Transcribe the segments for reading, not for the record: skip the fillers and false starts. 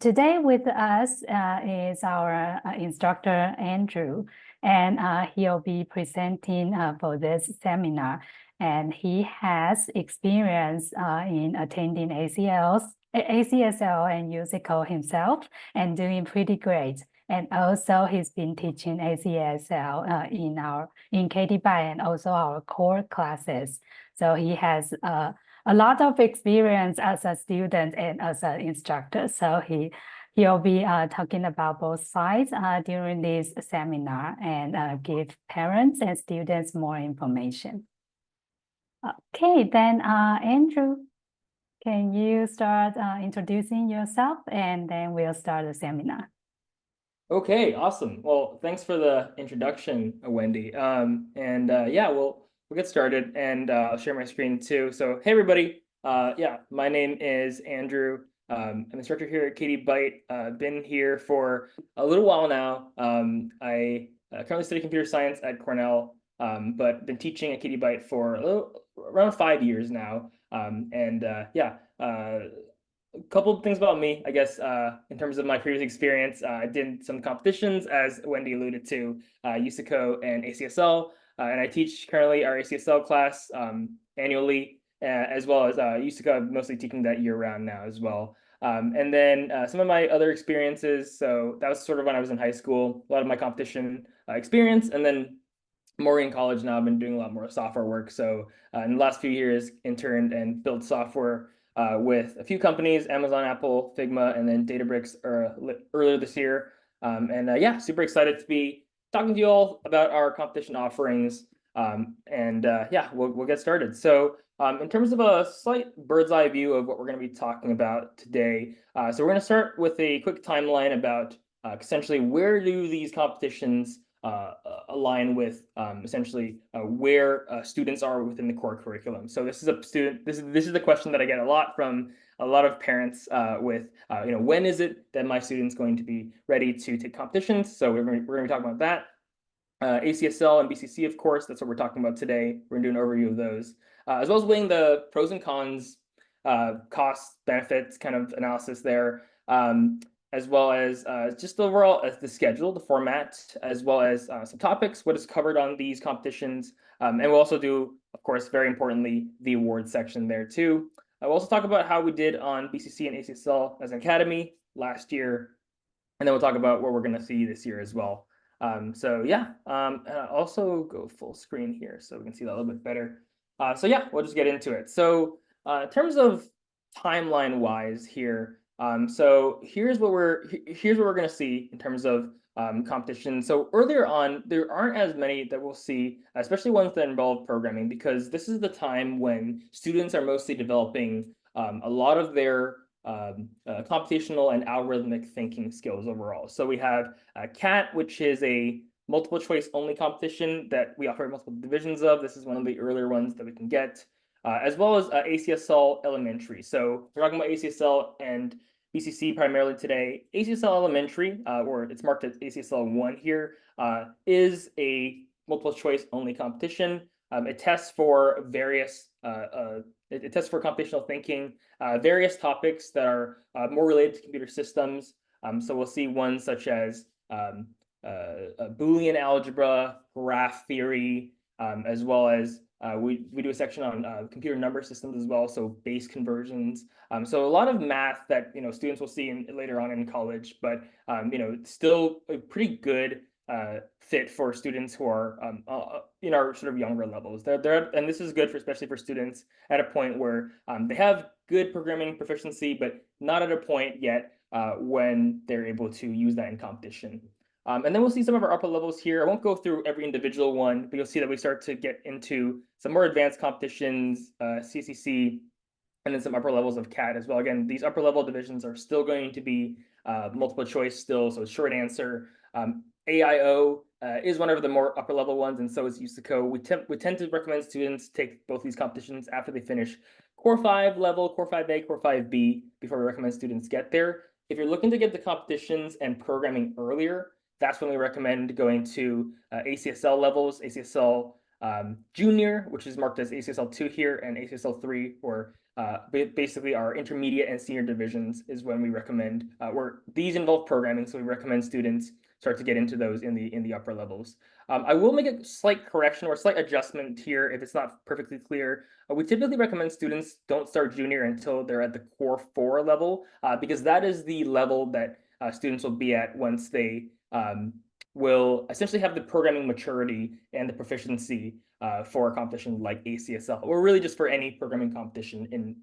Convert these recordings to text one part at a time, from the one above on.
Today with us is our instructor, Andrew, and he'll be presenting for this seminar. And he has experience in attending ACSL and UCO himself and doing pretty great. And also he's been teaching ACSL in KT Byte and also our core classes. So he has a lot of experience as a student and as an instructor. So he'll be talking about both sides during this seminar and give parents and students more information. Okay, then Andrew, can you start introducing yourself and then we'll start the seminar. Okay, awesome. Well, thanks for the introduction, Wendy. Yeah, we'll get started, and I'll share my screen too. So, hey everybody. Yeah, my name is Andrew. I'm an instructor here at KT Byte. Been here for a little while now. I currently study computer science at Cornell, but been teaching at KT Byte for around 5 years now. A couple of things about me, I guess, in terms of my previous experience. I did some competitions, as Wendy alluded to, UCO and ACSL, and I teach currently our ACSL class annually, as well as UCO. I'm mostly teaching that year-round now as well. And then some of my other experiences, so that was sort of when I was in high school, a lot of my competition experience, and then more in college now, I've been doing a lot more software work. So in the last few years, interned and built software with a few companies, Amazon, Apple, Figma, and then Databricks earlier this year. Yeah, super excited to be talking to you all about our competition offerings. Yeah, we'll get started. So in terms of a slight bird's eye view of what we're going to be talking about today, so we're going to start with a quick timeline about essentially where do these competitions align with essentially where students are within the core curriculum. So this is the question that I get a lot from a lot of parents with when is it that my student's going to be ready to take competitions? So we're going to be talking about that. ACSL and BCC, of course, that's what we're talking about today. We're going to do an overview of those, as well as weighing the pros and cons, costs, benefits kind of analysis there. As well as just overall the schedule, the format, as well as some topics, what is covered on these competitions. And we'll also do, of course, very importantly, the awards section there too. We'll also talk about how we did on BCC and ACSL as an academy last year. And then we'll talk about what we're going to see this year as well. And I'll also go full screen here so we can see that a little bit better. Yeah, we'll just get into it. So in terms of timeline wise here, so here's what we're going to see in terms of competition. So earlier on, there aren't as many that we'll see, especially ones that involve programming, because this is the time when students are mostly developing a lot of their computational and algorithmic thinking skills overall. So we have CAT, which is a multiple choice only competition that we offer multiple divisions of. This is one of the earlier ones that we can get, as well as ACSL Elementary. So we're talking about ACSL and BCC primarily today. ACSL Elementary, or it's marked as ACSL 1 here, is a multiple choice only competition. It tests for various it tests for computational thinking, various topics that are more related to computer systems. So we'll see ones such as Boolean algebra, graph theory, as well as we do a section on computer number systems as well, so base conversions. So a lot of math that students will see later on in college, but still a pretty good fit for students who are in our sort of younger levels. And this is good especially for students at a point where they have good programming proficiency, but not at a point yet when they're able to use that in competition. And then we'll see some of our upper levels here. I won't go through every individual one, but you'll see that we start to get into some more advanced competitions, CCC, and then some upper levels of CAT as well. Again, these upper level divisions are still going to be multiple choice still, so short answer. AIO is one of the more upper level ones, and so is UCO. We tend to recommend students take both these competitions after they finish Core 5 level, Core 5A, Core 5B, before we recommend students get there. If you're looking to get the competitions and programming earlier, that's when we recommend going to ACSL levels, ACSL Junior, which is marked as ACSL 2 here, and ACSL 3 for basically our intermediate and senior divisions is when we recommend, where these involve programming, so we recommend students start to get into those in the upper levels. I will make a slight correction or slight adjustment here if it's not perfectly clear. We typically recommend students don't start junior until they're at the core 4 level, because that is the level that students will be at once they will essentially have the programming maturity and the proficiency for a competition like ACSL, or really just for any programming competition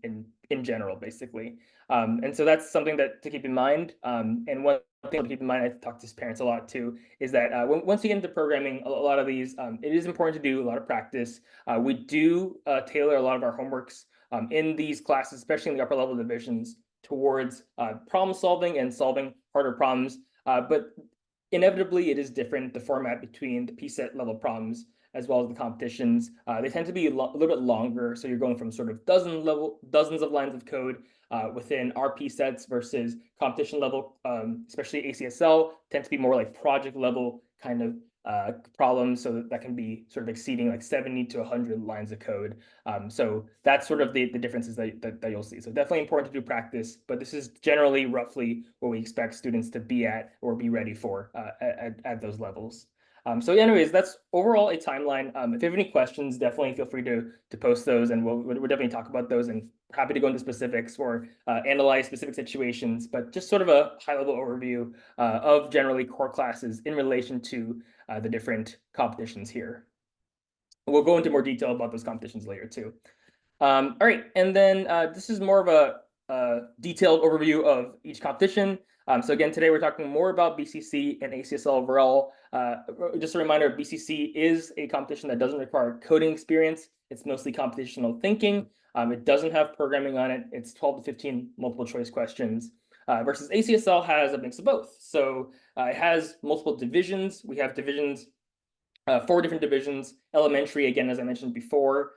in general, basically. And so that's something to keep in mind. And one thing to keep in mind, I talk to parents a lot too, is that once you get into programming, a lot of these, it is important to do a lot of practice. We do tailor a lot of our homeworks in these classes, especially in the upper level divisions, towards problem solving and solving harder problems. But inevitably, it is different, the format between the PSET level problems as well as the competitions. They tend to be a little bit longer, so you're going from sort of dozens of lines of code within our PSETs versus competition level, especially ACSL, tend to be more like project level kind of problems, so that can be sort of exceeding like 70 to 100 lines of code. So that's sort of the differences that you'll see. So definitely important to do practice, but this is generally roughly what we expect students to be at or be ready for at those levels. So anyways, that's overall a timeline. If you have any questions, definitely feel free to post those, and we'll definitely talk about those, and happy to go into specifics or analyze specific situations, but just sort of a high-level overview of generally core classes in relation to the different competitions here. We'll go into more detail about those competitions later too. All right, and then this is more of a detailed overview of each competition. So again, today we're talking more about BCC and ACSL overall. Just a reminder, BCC is a competition that doesn't require coding experience. It's mostly computational thinking. It doesn't have programming on it. It's 12 to 15 multiple choice questions. Versus ACSL has a mix of both. So it has multiple divisions. We have divisions, 4 different divisions. Elementary, again, as I mentioned before,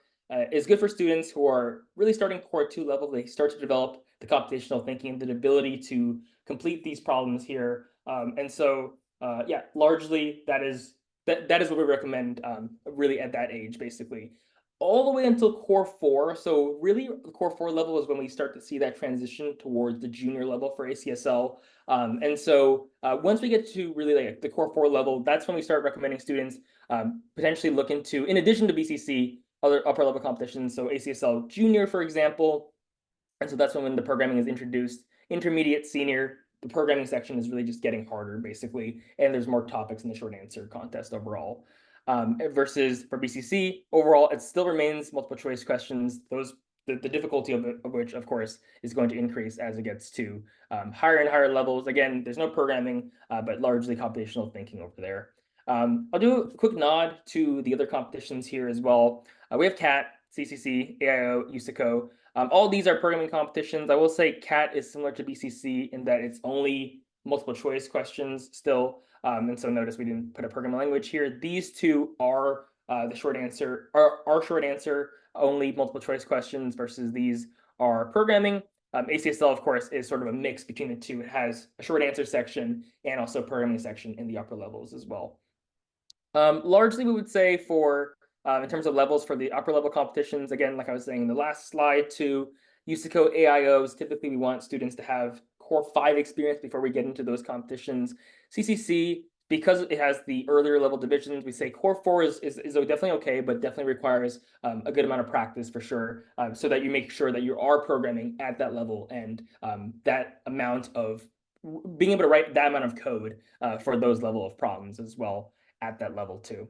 is good for students who are really starting core 2 level. They start to develop the computational thinking, the ability to complete these problems here. And so, yeah, largely that is what we recommend really at that age, basically. All the way until core 4. So really the core 4 level is when we start to see that transition towards the junior level for ACSL. And so once we get to really like the core 4 level, that's when we start recommending students potentially look into, in addition to BCC, other upper level competitions. So ACSL Junior, for example. And so that's when the programming is introduced. Intermediate, senior, the programming section is really just getting harder, basically. And there's more topics in the short answer contest overall. Versus for BCC, overall, it still remains multiple choice questions. The difficulty of which, of course, is going to increase as it gets to higher and higher levels. Again, there's no programming, but largely computational thinking over there. I'll do a quick nod to the other competitions here as well. We have CAT, CCC, AIO, USICO. All these are programming competitions. I will say CAT is similar to BCC in that it's only multiple choice questions still. And so notice we didn't put a programming language here. These two are the short answer, are short answer only multiple choice questions versus these are programming. ACSL, of course, is sort of a mix between the two. It has a short answer section and also programming section in the upper levels as well. Largely, we would say for in terms of levels for the upper level competitions, again, like I was saying in the last slide, to USICO AIOs, typically we want students to have core 5 experience before we get into those competitions. CCC, because it has the earlier level divisions, we say core 4 is definitely okay, but definitely requires a good amount of practice for sure, so that you make sure that you are programming at that level and that amount of being able to write that amount of code for those level of problems as well at that level too.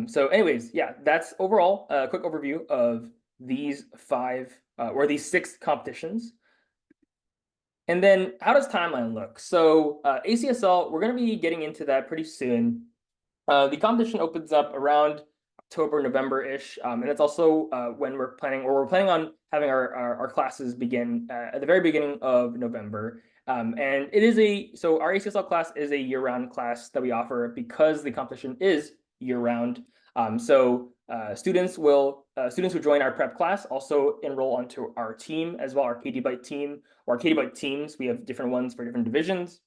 So anyways, yeah, that's overall a quick overview of these 5 or these 6 competitions. And then how does timeline look? So ACSL, we're going to be getting into that pretty soon. The competition opens up around October, November-ish, and it's also when we're planning on having our classes begin at the very beginning of November. And it is so our ACSL class is a year-round class that we offer because the competition is year-round. So students who join our prep class also enroll onto our team as well, our KDByte team, or our KDByte teams. We have different ones for different divisions,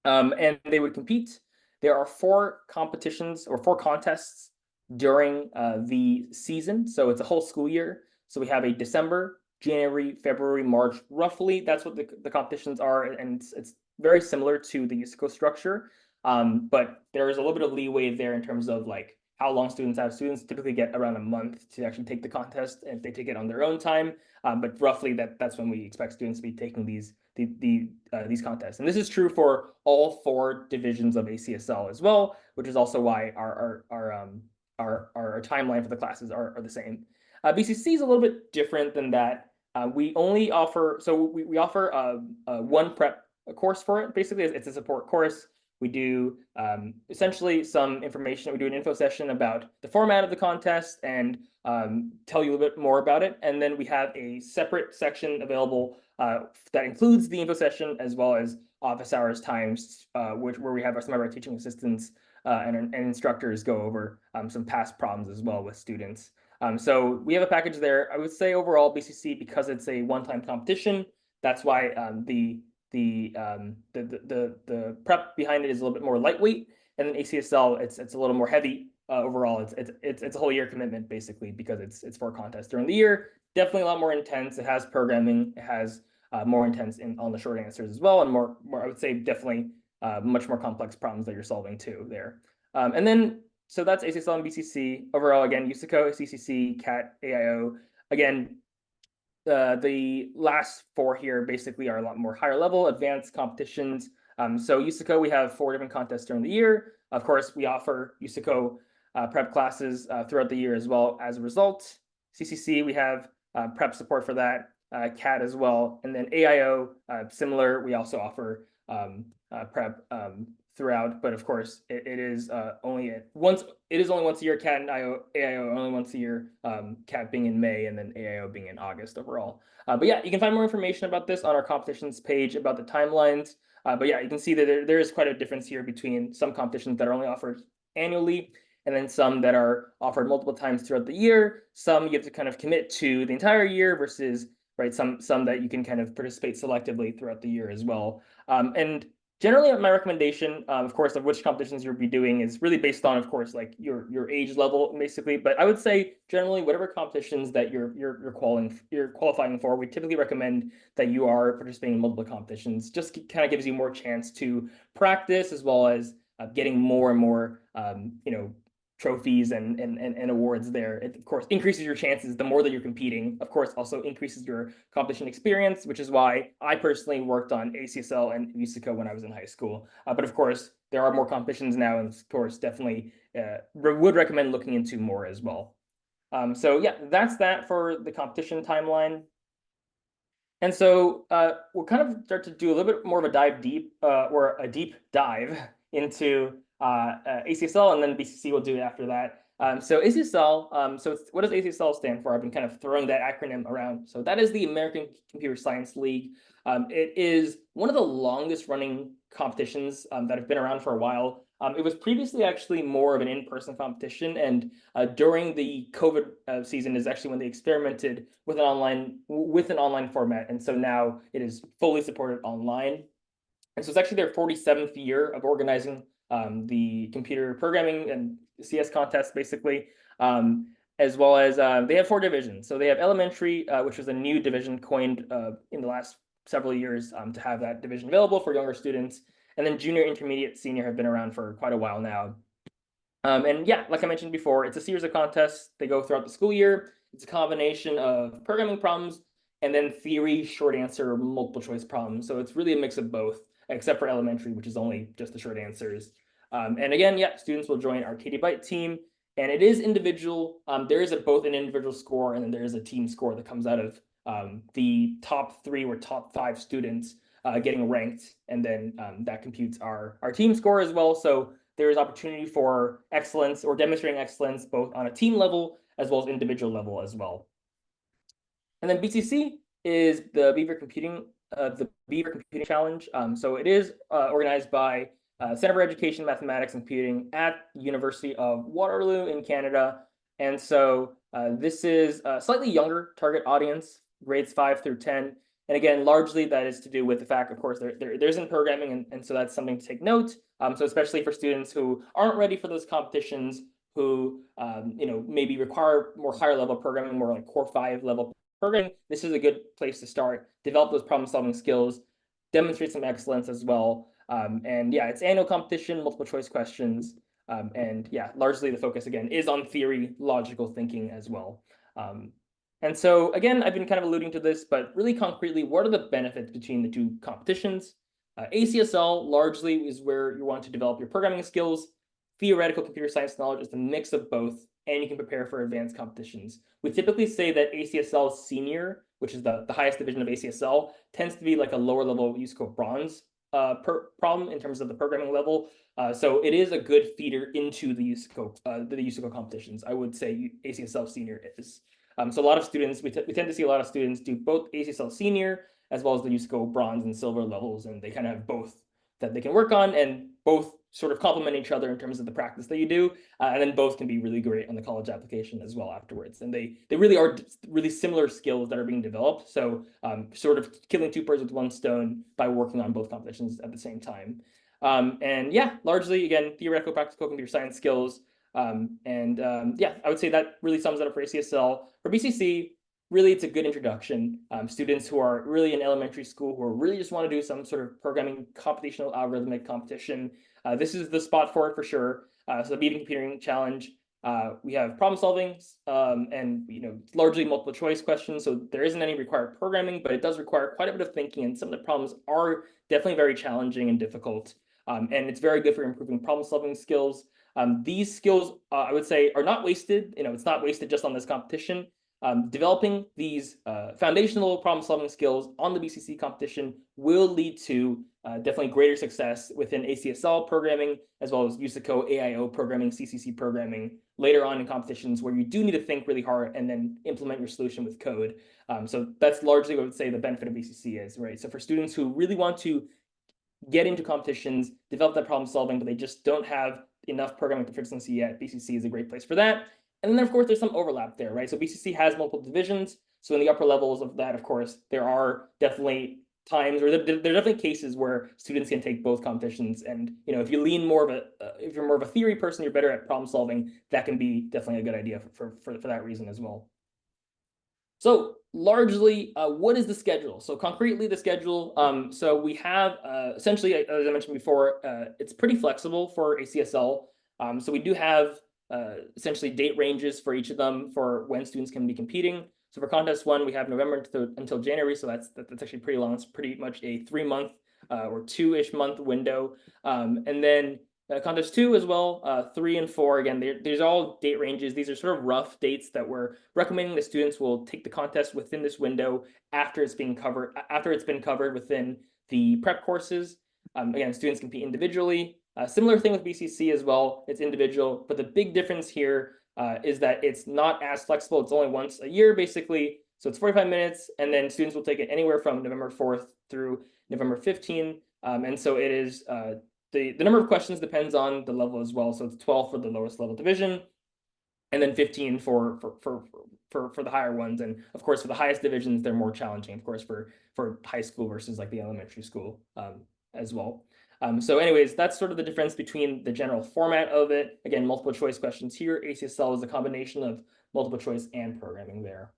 and they would compete. There are 4 competitions or 4 contests during the season, so it's a whole school year. So we have a December, January, February, March, roughly. That's what the competitions are, and it's very similar to the USICO structure. But there is a little bit of leeway there in terms of like how long students have. Students typically get around a month to actually take the contest, and if they take it on their own time. But roughly that's when we expect students to be taking these contests. And this is true for all 4 divisions of ACSL as well, which is also why our timeline for the classes are the same. BCC is a little bit different than that. We only offer, we offer one prep course for it. Basically, it's a support course. We do essentially some information. We do an info session about the format of the contest and tell you a little bit more about it. And then we have a separate section available that includes the info session as well as office hours times, where we have some of our teaching assistants and instructors go over some past problems as well with students. So we have a package there. I would say overall BCC, because it's a one-time competition, that's why the prep behind it is a little bit more lightweight, and then ACSL it's a little more heavy overall. It's a whole year commitment basically, because it's for a contest during the year. Definitely a lot more intense. It has programming. It has more intense on the short answers as well, and more I would say definitely much more complex problems that you're solving too there. And then so that's ACSL and BCC overall. Again, USICO, CCC, CAT, AIO. Again, the last 4 here basically are a lot more higher level, advanced competitions. So USICO, we have 4 different contests during the year. Of course, we offer USICO prep classes throughout the year as well as a result. CCC, we have prep support for that, CAT as well. And then AIO, similar, we also offer prep throughout, but of course it is only once a year. CAT and AIO only once a year, CAT being in May and then AIO being in August overall. But yeah, you can find more information about this on our competitions page about the timelines. But yeah, you can see that there is quite a difference here between some competitions that are only offered annually and then some that are offered multiple times throughout the year. Some you have to kind of commit to the entire year versus some that you can kind of participate selectively throughout the year as well. And generally, my recommendation, of course, of which competitions you'll be doing is really based on, of course, like your age level, basically. But I would say generally, whatever competitions that you're qualifying for, we typically recommend that you are participating in multiple competitions. Just kind of gives you more chance to practice as well as getting more and more, trophies and awards there. It, of course, increases your chances the more that you're competing. Of course, also increases your competition experience, which is why I personally worked on ACSL and USICO when I was in high school. But of course, there are more competitions now, and of course, definitely would recommend looking into more as well. So yeah, that's that for the competition timeline. And so we'll kind of start to do a little bit more of a deep dive into ACSL, and then BCC will do it after that. So ACSL, what does ACSL stand for? I've been kind of throwing that acronym around. So that is the American Computer Science League. It is one of the longest running competitions that have been around for a while. It was previously actually more of an in-person competition, and during the COVID season is actually when they experimented with an online format, and so now it is fully supported online. And so it's actually their 47th year of organizing the computer programming and CS contests, basically, as well as they have 4 divisions. So they have elementary, which was a new division coined in the last several years to have that division available for younger students. And then junior, intermediate, senior have been around for quite a while now. And yeah, like I mentioned before, it's a series of contests. They go throughout the school year. It's a combination of programming problems and then theory, short answer, multiple choice problems. So it's really a mix of both, except for elementary, which is only just the short answers. And again, yeah, students will join our Katie Byte team, and it is individual. There is both an individual score and then there is a team score that comes out of the top 3 or top 5 students getting ranked, and then that computes our team score as well. So there is opportunity for excellence or demonstrating excellence both on a team level as well as individual level as well. And then BCC is the Beaver Computing Challenge. So it is organized by Center for Education, Mathematics, and Computing at University of Waterloo in Canada. And so this is a slightly younger target audience, grades 5 through 10. And again, largely that is to do with the fact, of course, there isn't programming, and so that's something to take note. So especially for students who aren't ready for those competitions, who maybe require more higher level programming, more like core 5 level programming, this is a good place to start, develop those problem-solving skills, demonstrate some excellence as well. And yeah, it's annual competition, multiple choice questions. And yeah, largely the focus again is on theory, logical thinking as well. And so again, I've been kind of alluding to this, but really concretely, what are the benefits between the two competitions? ACSL largely is where you want to develop your programming skills. Theoretical computer science knowledge is a mix of both, and you can prepare for advanced competitions. We typically say that ACSL Senior, which is the highest division of ACSL, tends to be like a lower level USCO Bronze problem in terms of the programming level. So it is a good feeder into the USCO competitions. I would say ACSL Senior is. So a lot of students, we tend to see a lot of students do both ACSL Senior as well as the USCO Bronze and Silver levels, and they kind of have both that they can work on, and both sort of complement each other in terms of the practice that you do, and then both can be really great on the college application as well afterwards. And they really are really similar skills that are being developed. So sort of killing two birds with one stone by working on both competitions at the same time. And yeah, largely again, theoretical, practical computer science skills. Yeah, I would say that really sums it up for ACSL. For BCC, really it's a good introduction. Students who are really in elementary school, who really just want to do some sort of programming computational algorithmic competition, this is the spot for it for sure. So the Beaver Computing Challenge, we have problem solving, and largely multiple choice questions. So there isn't any required programming, but it does require quite a bit of thinking, and some of the problems are definitely very challenging and difficult. And it's very good for improving problem solving skills. These skills, I would say, are not wasted. It's not wasted just on this competition. Developing these foundational problem-solving skills on the BCC competition will lead to definitely greater success within ACSL programming, as well as USACO, AIO programming, CCC programming, later on in competitions where you do need to think really hard and then implement your solution with code. So that's largely what I would say the benefit of BCC is, right? So for students who really want to get into competitions, develop that problem solving, but they just don't have enough programming proficiency yet, BCC is a great place for that. And then, of course, there's some overlap there, right? So BCC has multiple divisions. So in the upper levels of that, of course, there are definitely times, or there are definitely cases where students can take both competitions. And if you lean more of if you're more of a theory person, you're better at problem solving, that can be definitely a good idea for that reason as well. So largely, what is the schedule? So concretely, the schedule. So we have essentially, as I mentioned before, it's pretty flexible for ACSL. So we do have essentially date ranges for each of them for when students can be competing. So for contest one, we have November until January. So that's actually pretty long. It's pretty much a 3-month or 2-ish month window. And then contest 2 as well, 3 and 4. Again, these are all date ranges. These are sort of rough dates that we're recommending the students will take the contest within this window after it's been covered within the prep courses. Again, students compete individually. Similar thing with BCC as well. It's individual, but the big difference here is that it's not as flexible. It's only once a year, basically. So it's 45 minutes, and then students will take it anywhere from November 4th through November 15th. And so it is the number of questions depends on the level as well. So it's 12 for the lowest level division, and then 15 for the higher ones. And of course, for the highest divisions, they're more challenging, of course, for high school versus like the elementary school as well. So anyways, that's sort of the difference between the general format of it. Again, multiple choice questions here. ACSL is a combination of multiple choice and programming there.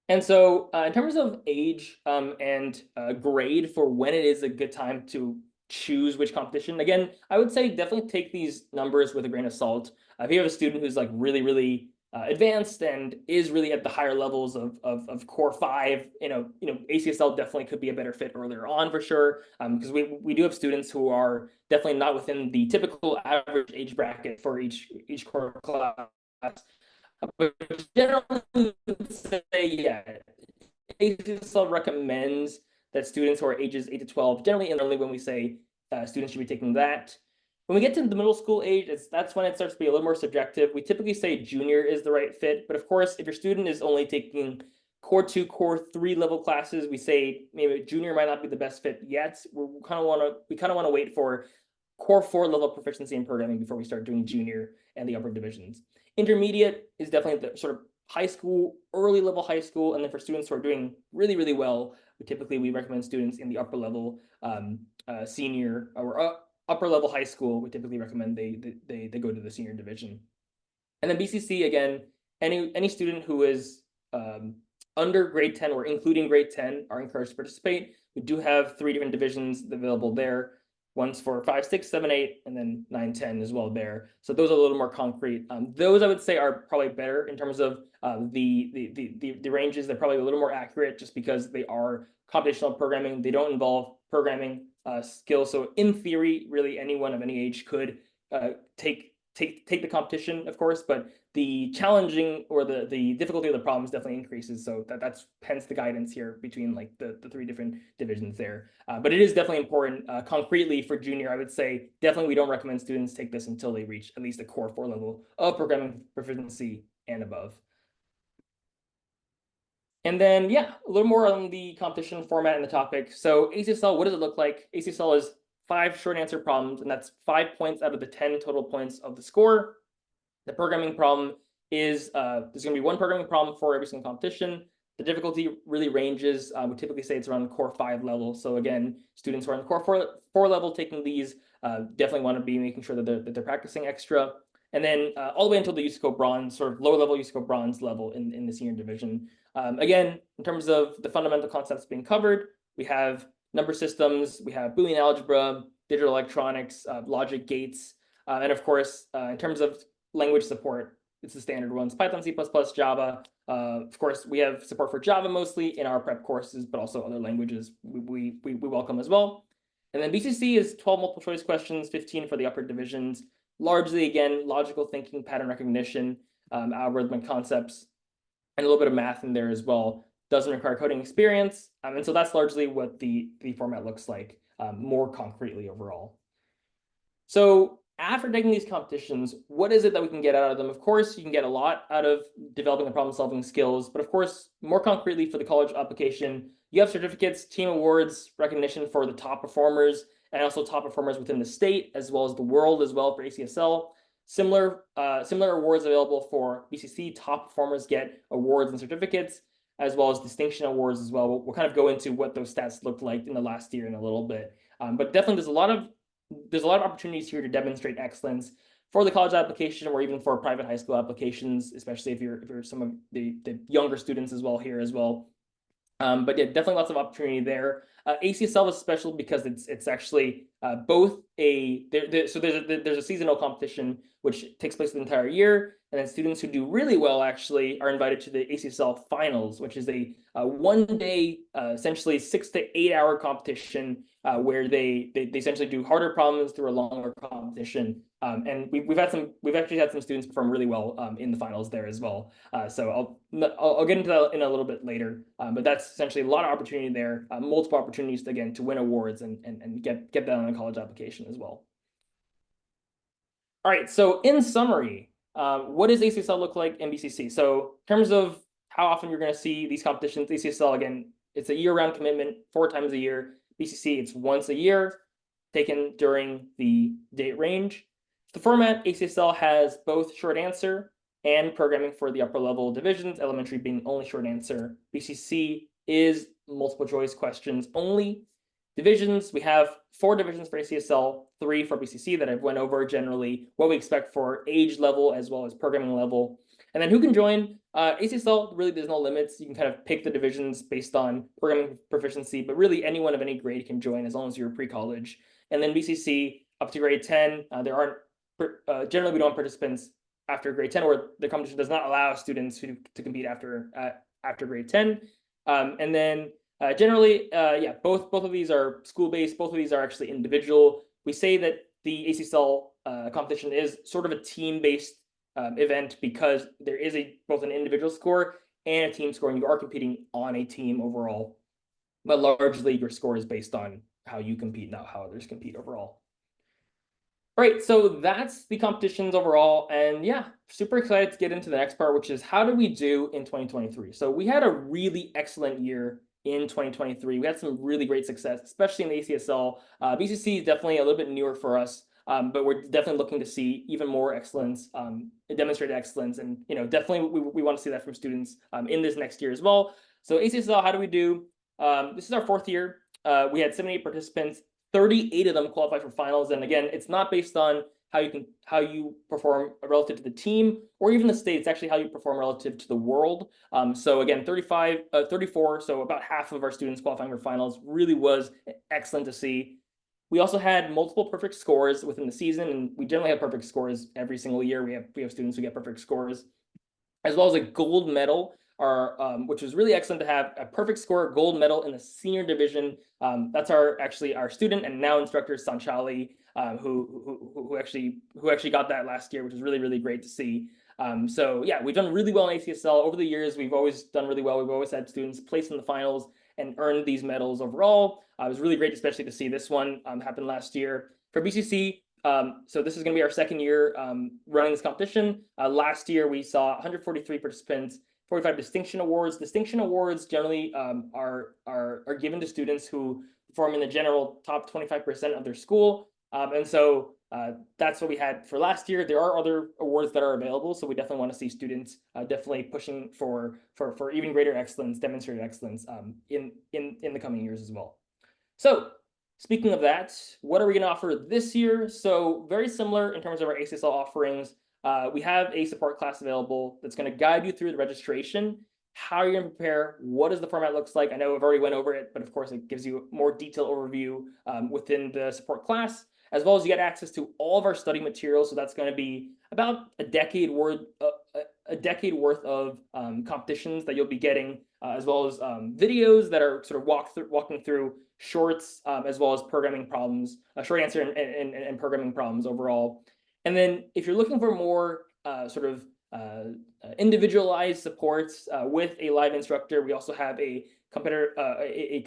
And so in terms of age and grade for when it is a good time to choose which competition, again, I would say definitely take these numbers with a grain of salt. If you have a student who's like really advanced and is really at the higher levels of core 5, ACSL definitely could be a better fit earlier on for sure, because we do have students who are definitely not within the typical average age bracket for each core class. But generally, say, yeah, ACSL recommends that students who are ages 8 to 12, generally and early when we say students should be taking that. When we get to the middle school age, that's when it starts to be a little more subjective. We typically say junior is the right fit, but of course, if your student is only taking core 2, core 3 level classes, we say maybe junior might not be the best fit yet. We kind of want to wait for core 4 level proficiency in programming before we start doing junior and the upper divisions. Intermediate is definitely the sort of high school, early level high school, and then for students who are doing really well, we recommend students in the upper level senior or upper level high school. We typically recommend they go to the senior division. And then BCC, again, any student who is under grade 10 or including grade 10 are encouraged to participate. We do have 3 different divisions available there. One's for 5, 6, 7, 8, and then 9, 10 as well there. So those are a little more concrete. Those I would say are probably better in terms of the ranges. They're probably a little more accurate just because they are computational programming. They don't involve programming skills. So in theory, really anyone of any age could take the competition, of course, but the challenging or the difficulty of the problems definitely increases. So that's hence the guidance here between like the 3 different divisions there. But it is definitely important. Concretely for junior, I would say definitely we don't recommend students take this until they reach at least the core 4 level of programming proficiency and above. And then, yeah, a little more on the competition format and the topic. So ACSL, what does it look like? ACSL is 5 short answer problems, and that's 5 points out of the 10 total points of the score. The programming problem is, there's going to be 1 programming problem for every single competition. The difficulty really ranges. We typically say it's around the core 5 level. So again, students who are on the core 4 level taking these definitely want to be making sure that they're practicing extra. And then all the way until the USICO bronze, sort of lower level USICO bronze level in the senior division. Again, in terms of the fundamental concepts being covered, we have number systems, we have Boolean algebra, digital electronics, logic gates, and of course, in terms of language support, it's the standard ones: Python, C++, Java. Of course, we have support for Java mostly in our prep courses, but also other languages we welcome as well. And then BCC is 12 multiple choice questions, 15 for the upper divisions. Largely, again, logical thinking, pattern recognition, algorithmic concepts, and a little bit of math in there as well. Doesn't require coding experience. And so that's largely what the format looks like more concretely overall. So after taking these competitions, what is it that we can get out of them? Of course, you can get a lot out of developing the problem-solving skills, but of course, more concretely for the college application, you have certificates, team awards, recognition for the top performers, and also top performers within the state, as well as the world as well for ACSL. Similar awards available for BCC. Top performers get awards and certificates, as well as distinction awards as well. We'll kind of go into what those stats looked like in the last year in a little bit. But definitely there's a lot of opportunities here to demonstrate excellence for the college application or even for private high school applications, especially if you're some of the younger students as well here as well. But yeah, definitely lots of opportunity there. ACSL is special because it's actually both there's a seasonal competition which takes place the entire year, and then students who do really well actually are invited to the ACSL finals, which is a 1-day, essentially 6 to 8 hour competition where they essentially do harder problems through a longer competition. And we've actually had some students perform really well in the finals there as well. So I'll get into that in a little bit later. But that's essentially a lot of opportunity there, multiple opportunities again to win awards and get that on a college application as well. All right, so in summary, what does ACSL look like in BCC? So in terms of how often you're going to see these competitions, ACSL, again, it's a year-round commitment, 4 times a year. BCC, it's once a year, taken during the date range. The format, ACSL has both short answer and programming for the upper level divisions, elementary being only short answer. BCC is multiple choice questions only. Divisions, we have 4 divisions for ACSL, 3 for BCC that I've went over generally, what we expect for age level as well as programming level. And then who can join? ACSL, really there's no limits. You can kind of pick the divisions based on programming proficiency, but really anyone of any grade can join as long as you're pre-college. And then BCC up to grade 10, there aren't, generally we don't have participants after grade 10, or the competition does not allow students to compete after grade 10. And then generally, yeah, both of these are school-based. Both of these are actually individual. We say that the ACSL competition is sort of a team-based event because there is both an individual score and a team score, and you are competing on a team overall. But largely, your score is based on how you compete, not how others compete overall. All right, so that's the competitions overall. And yeah, super excited to get into the next part, which is how did we do in 2023? So we had a really excellent year in 2023. We had some really great success, especially in the ACSL. BCC is definitely a little bit newer for us, but we're definitely looking to see even more excellence, demonstrated excellence. And definitely we want to see that from students in this next year as well. So ACSL, how do we do? This is our 4th year. We had 78 participants. 38 of them qualified for finals. And again, it's not based on how you perform relative to the team, or even the state. It's actually how you perform relative to the world. So again, 34, so about half of our students qualifying for finals. Really was excellent to see. We also had multiple perfect scores within the season, and we generally have perfect scores every single year. We have students who get perfect scores, as well as a gold medal, which was really excellent to have a perfect score gold medal in the senior division. That's our student and now instructor Sanchali, who actually got that last year, which was really great to see. So yeah, we've done really well in ACSL over the years. We've always done really well. We've always had students place in the finals and earned these medals overall. It was really great, especially to see this one happen last year. For BCC, so this is going to be our second year running this competition. Last year, we saw 143 participants, 45 distinction awards. Distinction awards generally are given to students who perform in the general top 25% of their school. And so that's what we had for last year. There are other awards that are available, so we definitely want to see students definitely pushing for even greater excellence, demonstrated excellence in the coming years as well. So speaking of that, what are we going to offer this year? So very similar in terms of our ACSL offerings. We have a support class available that's going to guide you through the registration, how you're going to prepare, what does the format looks like. I know I've already went over it, but of course it gives you a more detailed overview within the support class, as well as you get access to all of our study materials. So that's going to be about a decade worth of competitions that you'll be getting, as well as videos that are sort of walking through shorts, as well as programming problems, short answer and programming problems overall. And then if you're looking for more individualized supports with a live instructor, we also have a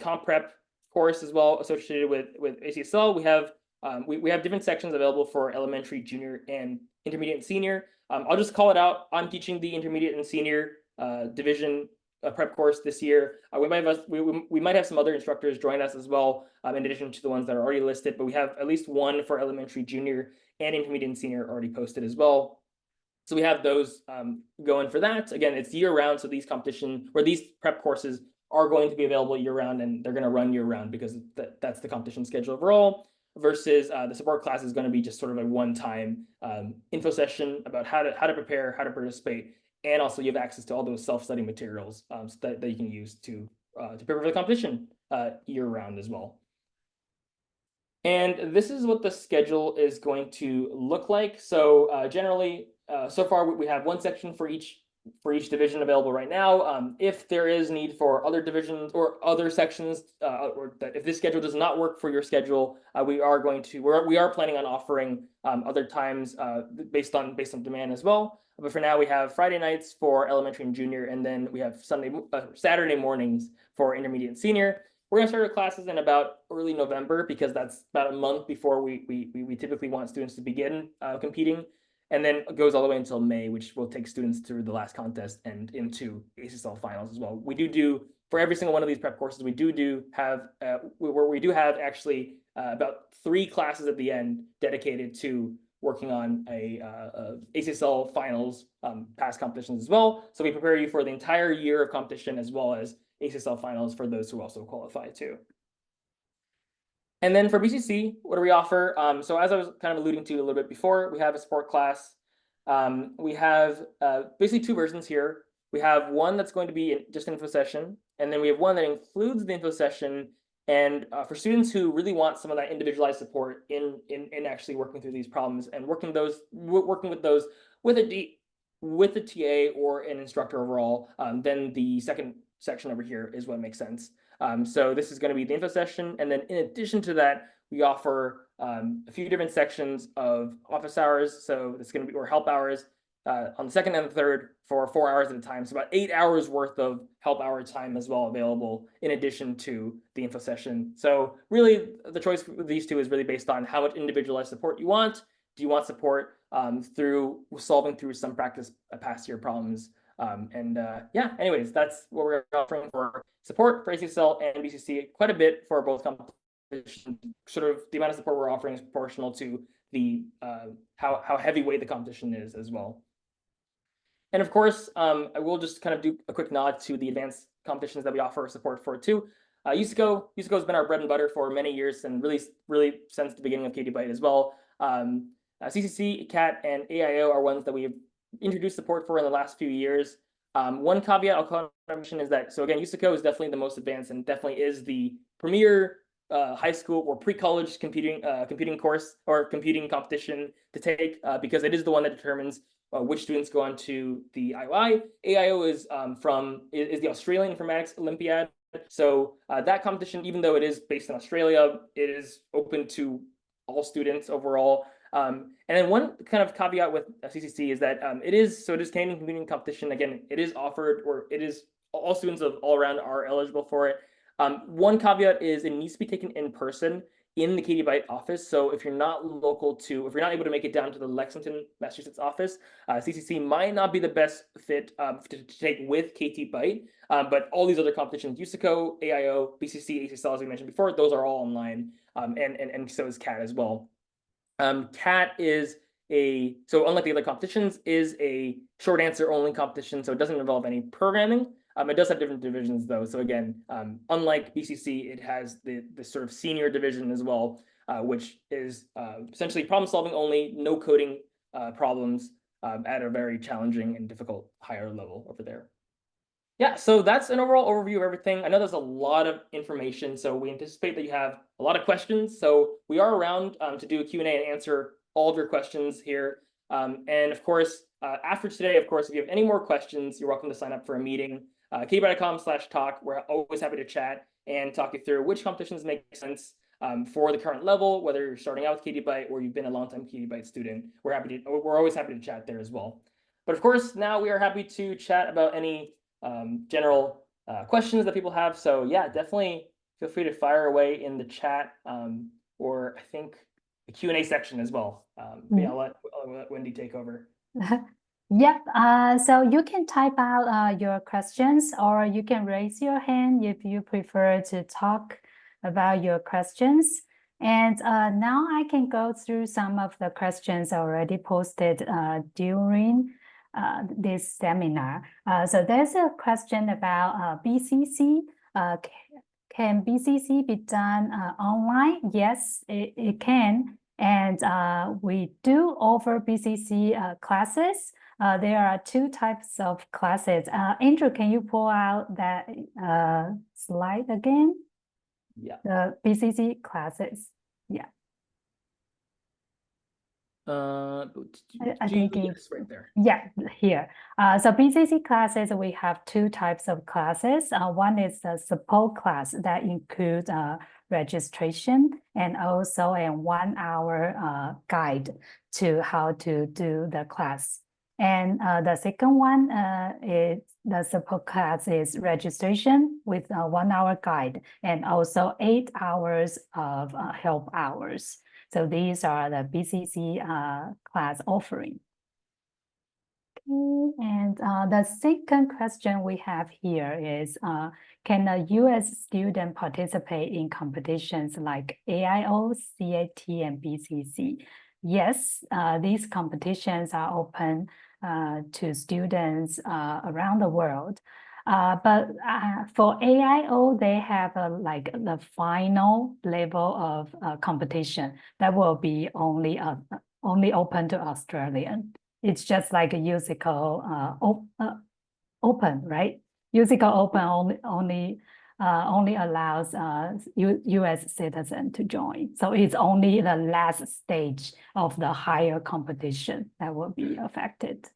comp prep course as well associated with ACSL. We have different sections available for elementary, junior, and intermediate and senior. I'll just call it out. I'm teaching the intermediate and senior division prep course this year. We might have some other instructors join us as well, in addition to the ones that are already listed, but we have at least one for elementary, junior, and intermediate and senior already posted as well. So we have those going for that. Again, it's year round, so these prep courses are going to be available year round, and they're going to run year round because that's the competition schedule overall. Versus the support class is going to be just sort of a one-time info session about how to prepare, how to participate, and also you have access to all those self-study materials that you can use to prepare for the competition year round as well. And this is what the schedule is going to look like. So generally, so far we have one section for each division available right now. If there is need for other divisions or other sections, or that if this schedule does not work for your schedule, we are planning on offering other times based on demand as well. But for now, we have Friday nights for elementary and junior, and then we have Saturday mornings for intermediate and senior. We're going to start our classes in about early November because that's about a month before we typically want students to begin competing. And then it goes all the way until May, which will take students through the last contest and into ACSL finals as well. We do for every single one of these prep courses, we do have actually about 3 classes at the end dedicated to working on a ACSL finals past competitions as well. So we prepare you for the entire year of competition as well as ACSL finals for those who also qualify too. And then for BCC, what do we offer? So as I was kind of alluding to a little bit before, we have a support class. We have basically 2 versions here. We have one that's going to be just an info session, and then we have one that includes the info session. And for students who really want some of that individualized support in actually working through these problems and working with those with a TA or an instructor overall, then the second section over here is what makes sense. So this is going to be the info session, and then in addition to that, we offer a few different sections of office hours. So it's going to be or help hours on the second and the third for 4 hours at a time. So about 8 hours worth of help hour time as well available in addition to the info session. So really, the choice for these 2 is really based on how much individualized support you want. Do you want support through solving through some practice past year problems? Yeah, anyways, that's what we're offering for support for ACSL and BCC, quite a bit for both competitions. Sort of the amount of support we're offering is proportional to the how heavyweight the competition is as well. And of course, I will just kind of do a quick nod to the advanced competitions that we offer support for too. USICO has been our bread and butter for many years and really since the beginning of KD Byte as well. CCC, CAT, and AIO are ones that we have introduced support for in the last few years. One caveat I'll mention is that, so again, USICO is definitely the most advanced and definitely is the premier high school or pre-college computing course or computing competition to take because it is the one that determines which students go on to the IOI. AIO is the Australian Informatics Olympiad. So that competition, even though it is based in Australia, it is open to all students overall. And then one kind of caveat with CCC is that it is Canadian Computing Competition. Again, it is offered, or it is all students of all around are eligible for it. One caveat is it needs to be taken in person in the Katie Byte office. So if you're not if you're not able to make it down to the Lexington, Massachusetts office, CCC might not be the best fit to take with KT Byte. But all these other competitions, USICO, AIO, BCC, ACSL, as we mentioned before, those are all online, and so is CAT as well. CAT is so unlike the other competitions, is a short answer only competition, so it doesn't involve any programming. It does have different divisions though. So again, unlike BCC, it has the sort of senior division as well, which is essentially problem solving only, no coding problems at a very challenging and difficult higher level over there. Yeah, so that's an overall overview of everything. I know there's a lot of information, so we anticipate that you have a lot of questions. So we are around to do a Q&A and answer all of your questions here. And of course, after today, of course, if you have any more questions, you're welcome to sign up for a meeting. KDByte.com/talk. We're always happy to chat and talk you through which competitions make sense for the current level, whether you're starting out with KD Byte or you've been a long-time KD Byte student. We're always happy to chat there as well. But of course, now we are happy to chat about any general questions that people have. So yeah, definitely feel free to fire away in the chat or I think the Q&A section as well. Yeah, I'll let Wendy take over. Yep, so you can type out your questions or you can raise your hand if you prefer to talk about your questions. And now I can go through some of the questions already posted during this seminar. So there's a question about BCC. Can BCC be done online? Yes, it can. And we do offer BCC classes. There are two types of classes. Andrew, can you pull out that slide again? Yeah. The BCC classes. Yeah. I think it's right there. Yeah, here. So BCC classes, we have two types of classes. One is the support class that includes registration and also a 1 hour guide to how to do the class. And the second one is the support class is registration with a 1 hour guide and also 8 hours of help hours. So these are the BCC class offering. Okay, and the second question we have here is, can a US student participate in competitions like AIO, CAT, and BCC? Yes, these competitions are open to students around the world. But for AIO, they have like the final level of competition that will be only open to Australian. It's just like a USICO open, right? USICO open only allows US citizen to join. So it's only the last stage of the higher competition that will be affected.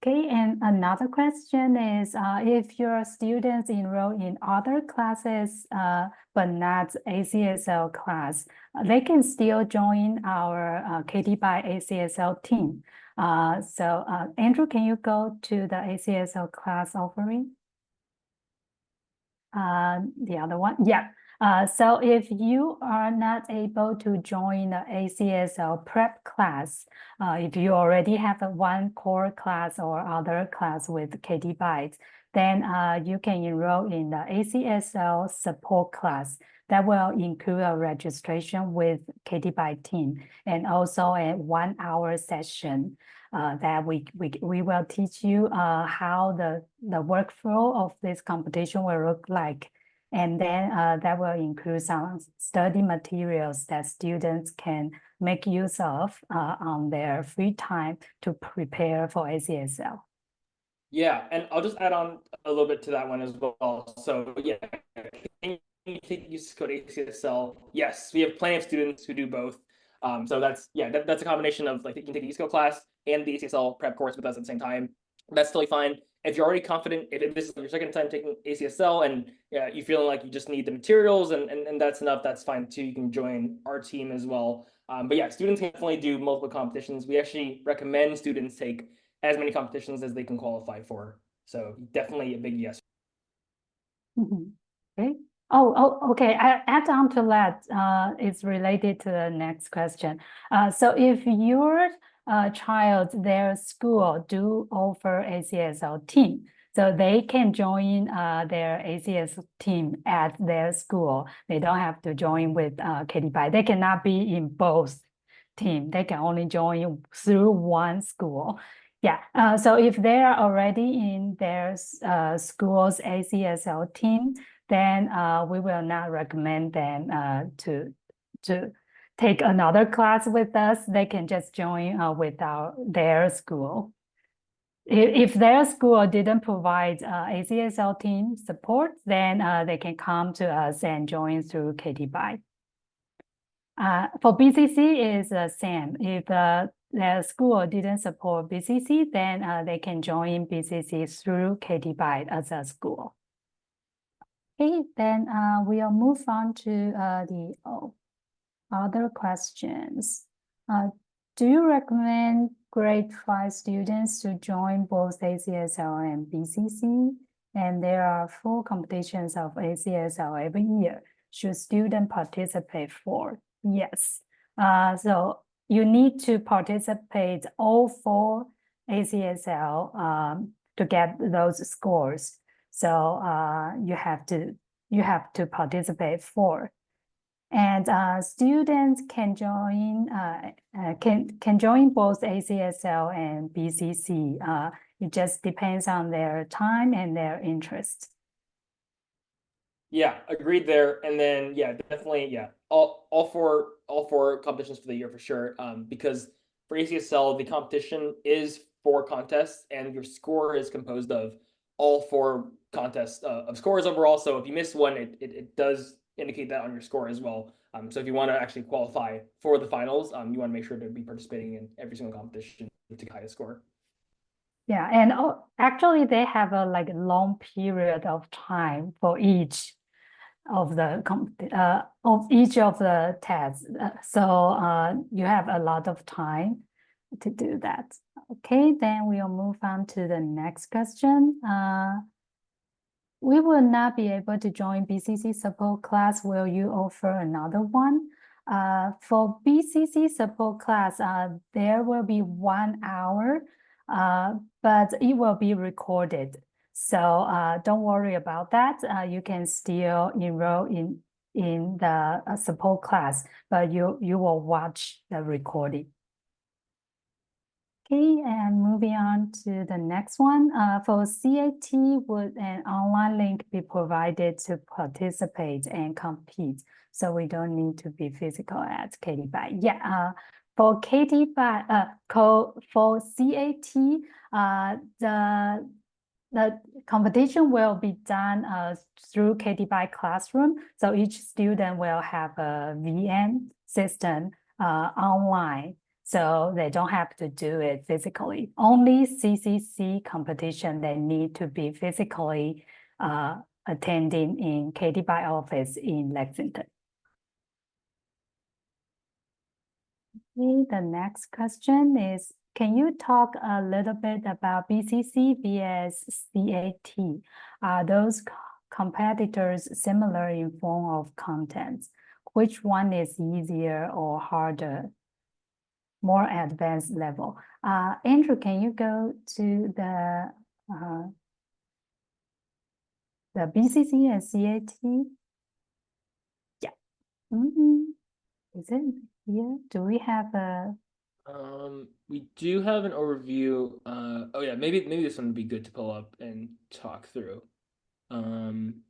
Okay, and another question is, if your students enroll in other classes, but not ACSL class, they can still join our KT Byte ACSL team. So Andrew, can you go to the ACSL class offering? The other one, yeah. So if you are not able to join the ACSL prep class, if you already have one core class or other class with KT Byte, then you can enroll in the ACSL support class. That will include a registration with KT Byte team and also a 1 hour session that we will teach you how the workflow of this competition will look like. And then that will include some study materials that students can make use of on their free time to prepare for ACSL. Yeah, and I'll just add on a little bit to that one as well. So yeah, can you take use code ACSL? Yes, we have plenty of students who do both. So that's a combination of like you can take a use code class and the ACSL prep course with us at the same time. That's totally fine. If you're already confident, if this is your second time taking ACSL and you feeling like you just need the materials and that's enough, that's fine too. You can join our team as well. But yeah, students can definitely do multiple competitions. We actually recommend students take as many competitions as they can qualify for. So definitely a big yes. Mhm. Okay. Okay. I add on to that. It's related to the next question. So if your child, their school do offer ACSL team, so they can join their ACSL team at their school. They don't have to join with KDBI. They cannot be in both team. They can only join through one school. Yeah, so if they are already in their school's ACSL team, then we will not recommend them to take another class with us. They can just join their school. If their school didn't provide ACSL team support, then they can come to us and join through KDBI. For BCC is the same. If the school didn't support BCC, then they can join BCC through KDBI as a school. Okay, then we'll move on to the other questions. Do you recommend grade 5 students to join both ACSL and BCC? And there are 4 competitions of ACSL every year. Should students participate for? Yes. So you need to participate all 4 ACSL to get those scores. So you have to participate 4. And students can join can join both ACSL and BCC. It just depends on their time and their interest. Yeah, agreed there. And then yeah, definitely yeah, all four competitions for the year for sure. Because for ACSL the competition is 4 contests and your score is composed of all 4 contests of scores overall. So if you miss one, it does indicate that on your score as well. So if you want to actually qualify for the finals, you want to make sure to be participating in every single competition to get the highest score. Yeah, and actually they have a long period of time for each of the tests. So you have a lot of time to do that. Okay, then we'll move on to the next question. We will not be able to join BCC support class. Will you offer another one? For BCC support class, there will be 1 hour, but it will be recorded. So don't worry about that. You can still enroll in the support class, but you will watch the recording. Okay, and moving on to the next one. For CAT, would an online link be provided to participate and compete? So we don't need to be physical at KDBI. Yeah, for KDBI, for CAT, the competition will be done through KDBI Classroom. So each student will have a VM system online. So they don't have to do it physically. Only CCC competition, they need to be physically attending in KDBI office in Lexington. Okay, the next question is, can you talk a little bit about BCC vs CAT? Are those competitors similar in form of contents? Which one is easier or harder? More advanced level. Andrew, can you go to the BCC and CAT? Yeah. Is it here? Do we have a? We do have an overview. Oh yeah, maybe this one would be good to pull up and talk through. Um,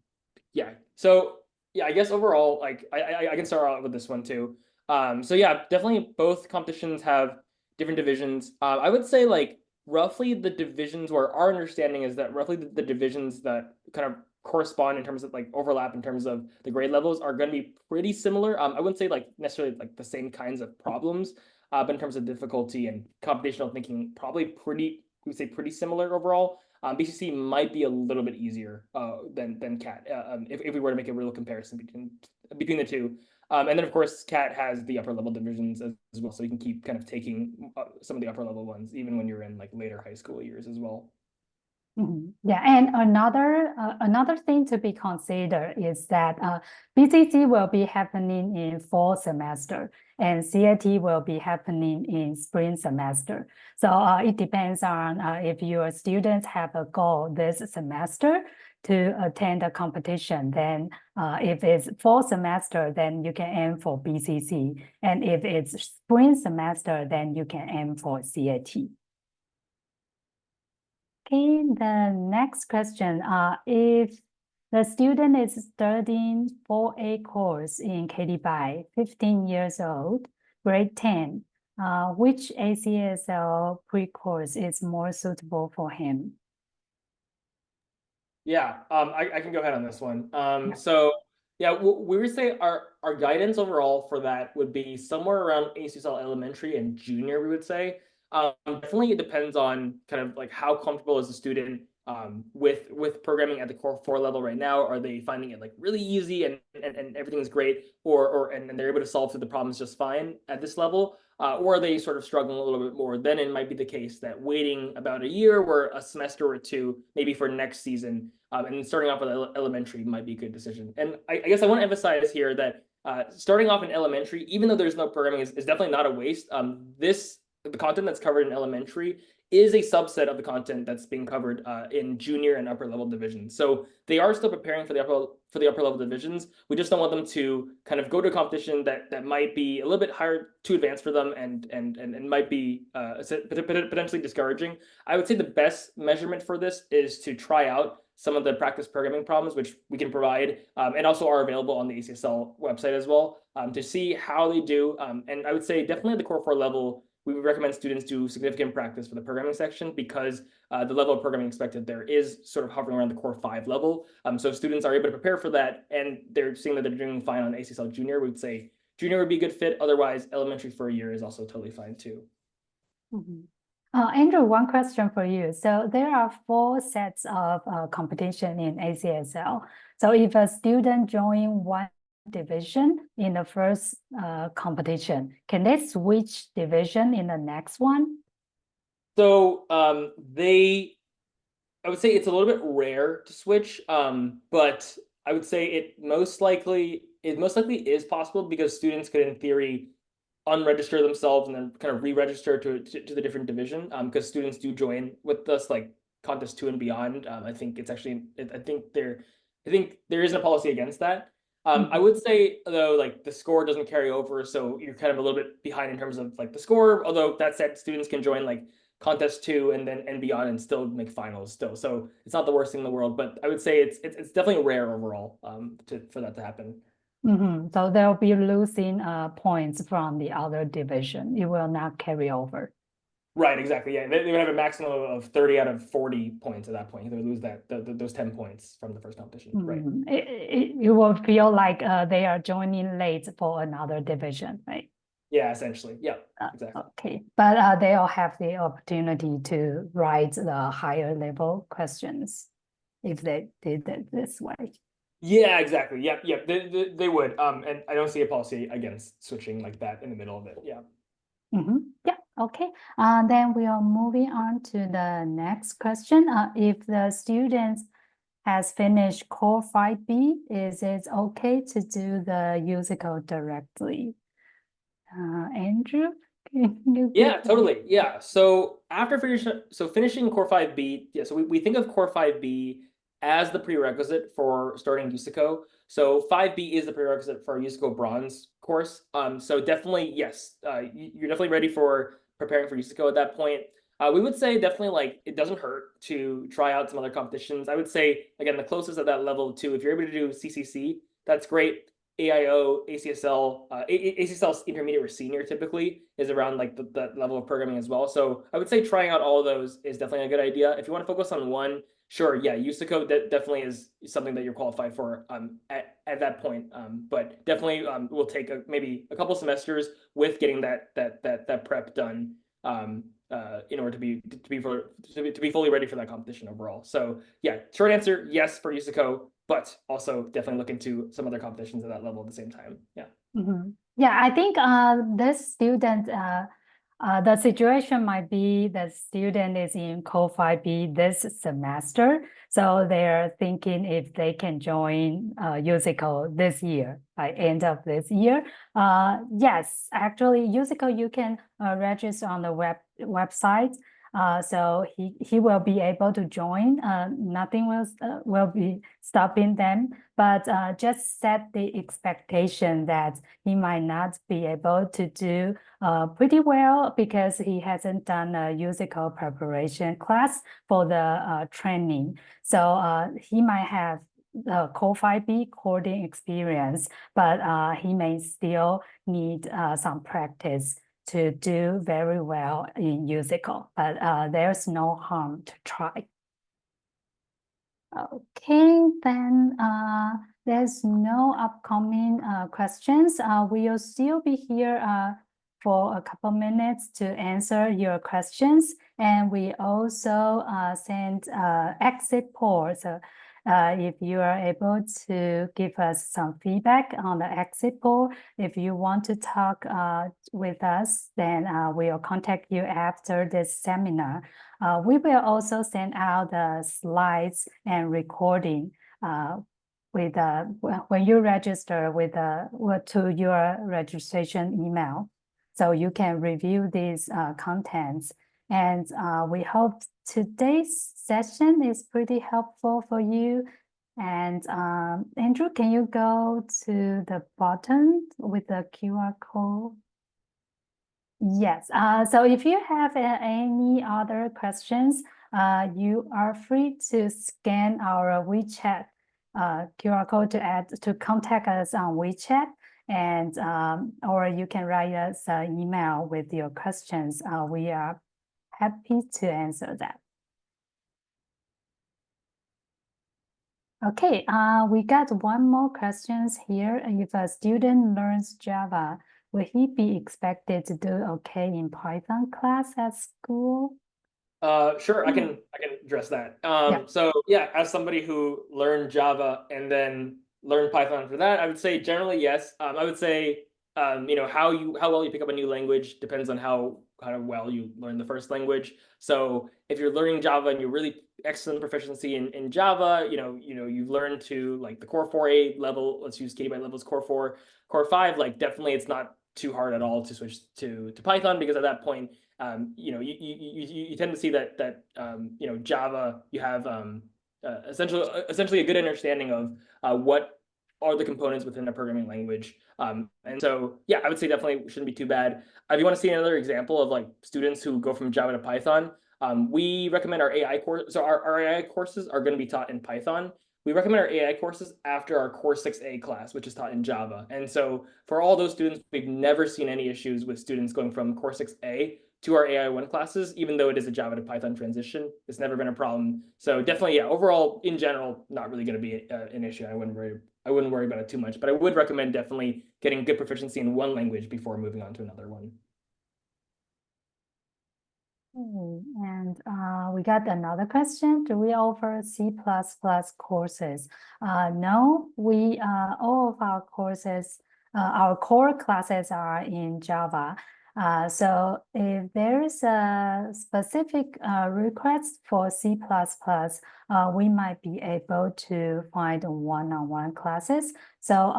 Yeah. So yeah, I guess overall, like I can start out with this one too. So yeah, definitely both competitions have different divisions. I would say like roughly the divisions where our understanding is that roughly the divisions that kind of correspond in terms of like overlap in terms of the grade levels are going to be pretty similar. I wouldn't say like necessarily like the same kinds of problems, but in terms of difficulty and computational thinking, probably pretty, we would say pretty similar overall. BCC might be a little bit easier than CAT if we were to make a real comparison between the two. And then of course CAT has the upper level divisions as well, so you can keep kind of taking some of the upper level ones even when you're in like later high school years as well. Yeah, and another thing to be considered is that BCC will be happening in fall semester, and CAT will be happening in spring semester. So it depends on if your students have a goal this semester to attend a competition. Then if it's fall semester, then you can aim for BCC, and if it's spring semester, then you can aim for CAT. Okay, the next question, if the student is studying 4A course in KD BY, 15 years old, grade 10, which ACSL pre-course is more suitable for him? Yeah, I can go ahead on this one. So yeah, we would say our guidance overall for that would be somewhere around ACSL elementary and junior, we would say. Definitely it depends on kind of like how comfortable is the student with programming at the core 4 level right now. Are they finding it like really easy and everything's great, and they're able to solve through the problems just fine at this level? Or are they sort of struggling a little bit more? Then it might be the case that waiting about a year or a semester or two, maybe for next season, and starting off with elementary might be a good decision. And I guess I want to emphasize here that starting off in elementary, even though there's no programming, is definitely not a waste. The content that's covered in elementary is a subset of the content that's being covered in junior and upper level divisions. So they are still preparing for the upper level divisions. We just don't want them to kind of go to a competition that might be a little bit higher, too advanced for them, and might be potentially discouraging. I would say the best measurement for this is to try out some of the practice programming problems, which we can provide, and also are available on the ACSL website as well, to see how they do. And I would say definitely at the core 4 level, we would recommend students do significant practice for the programming section because the level of programming expected there is sort of hovering around the core 5 level. So if students are able to prepare for that and they're seeing that they're doing fine on ACSL junior, we would say junior would be a good fit. Otherwise, elementary for a year is also totally fine too. Andrew, one question for you. So there are 4 sets of competition in ACSL. So if a student join one division in the first competition, can they switch division in the next one? So I would say it's a little bit rare to switch, but I would say it most likely is possible because students could, in theory, unregister themselves and then kind of re-register to the different division. Because students do join with us like contest 2 and beyond. I think it's actually I think there isn't a policy against that. I would say though, like the score doesn't carry over, so you're kind of a little bit behind in terms of like the score. Although that said, students can join like contest 2 and beyond and still make finals still. So it's not the worst thing in the world, but I would say it's definitely rare overall for that to happen. So they'll be losing points from the other division. It will not carry over. Right, exactly. Yeah, they would have a maximum of 30 out of 40 points at that point. They would lose those 10 points from the first competition. Right. It will feel like they are joining late for another division, right? Yeah, essentially. Yeah, exactly. Okay, but they'll have the opportunity to write the higher level questions if they did it this way. Yeah, exactly. Yep, yep. They would. And I don't see a policy against switching like that in the middle of it. Yeah. Yeah, okay. Then we are moving on to the next question. If the student has finished Core 5B, is it okay to do the user code directly? Andrew, can you Yeah, give totally. Yeah. So after finishing Core 5B, yeah, so we think of Core 5B as the prerequisite for starting USICO. So 5B is the prerequisite for our USICO Bronze course. So definitely, yes, you're definitely ready for preparing for USICO at that point. We would say definitely like it doesn't hurt to try out some other competitions. I would say again the closest at that level too. If you're able to do CCC, that's great. AIO, ACSL, ACSL intermediate or senior typically is around like the level of programming as well. So I would say trying out all of those is definitely a good idea. If you want to focus on one, sure, yeah, USICO definitely is something that you're qualified for at that point. But definitely will take maybe a couple semesters with getting that prep done in order to be fully ready for that competition overall. So yeah, short answer, yes for USICO, but also definitely look into some other competitions at that level at the same time. Yeah. Yeah, I think this student, the situation might be the student is in Code 5B this semester, so they're thinking if they can join USICO this year, by end of this year. Yes, actually, USICO, you can register on the website. So he will be able to join. Nothing will be stopping them, but just set the expectation that he might not be able to do pretty well because he hasn't done a USICO preparation class for the training. So he might have the Code 5B coding experience, but he may still need some practice to do very well in USICO, but there's no harm to try. Okay, then there's no upcoming questions. We'll still be here for a couple minutes to answer your questions. And we also send exit poll. So if you are able to give us some feedback on the exit poll, if you want to talk with us, then we'll contact you after this seminar. We will also send out the slides and recording with when you register with to your registration email, so you can review these contents. And we hope today's session is pretty helpful for you. And Andrew, can you go to the bottom with the QR code? Yes, so if you have any other questions, you are free to scan our WeChat QR code to contact us on WeChat, and or you can write us an email with your questions. We are happy to answer that. Okay, we got one more questions here. If a student learns Java, will he be expected to do okay in Python class at school? Sure, I can address that. Yeah. So yeah, as somebody who learned Java and then learned Python for that, I would say generally yes. I would say how well you pick up a new language depends on how well you learn the first language. So if you're learning Java and you're really excellent proficiency in Java, you've learned to like the Core 4A level. Let's use Katie Byte levels Core 4, Core 5. Like definitely, it's not too hard at all to switch to Python, because at that point you tend to see that Java, you have essentially a good understanding of what are the components within a programming language. And so yeah, I would say definitely shouldn't be too bad. If you want to see another example of like students who go from Java to Python, we recommend our AI course. So our AI courses are going to be taught in Python. We recommend our AI courses after our Core 6A class, which is taught in Java. And so for all those students, we've never seen any issues with students going from Core 6A to our AI1 classes, even though it is a Java to Python transition. It's never been a problem. So definitely, yeah, overall, in general, not really going to be an issue. I wouldn't worry about it too much, but I would recommend definitely getting good proficiency in one language before moving on to another one. And we got another question. Do we offer C++ courses? No, we all of our courses, our core classes are in Java. So if there is a specific request for C++, we might be able to find one-on-one classes. So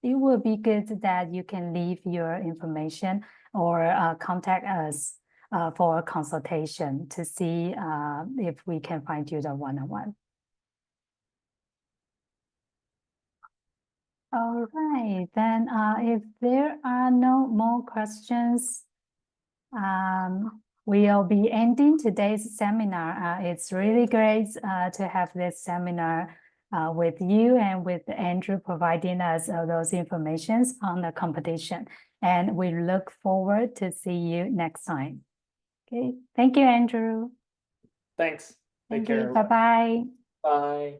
it would be good that you can leave your information or contact us for a consultation to see if we can find you the one-on-one. All right, then if there are no more questions, we'll be ending today's seminar. It's really great to have this seminar with you and with Andrew providing us those informations on the competition. And we look forward to see you next time. Okay, thank you, Andrew. Thanks. Take Thank care. you. Bye-bye. Bye.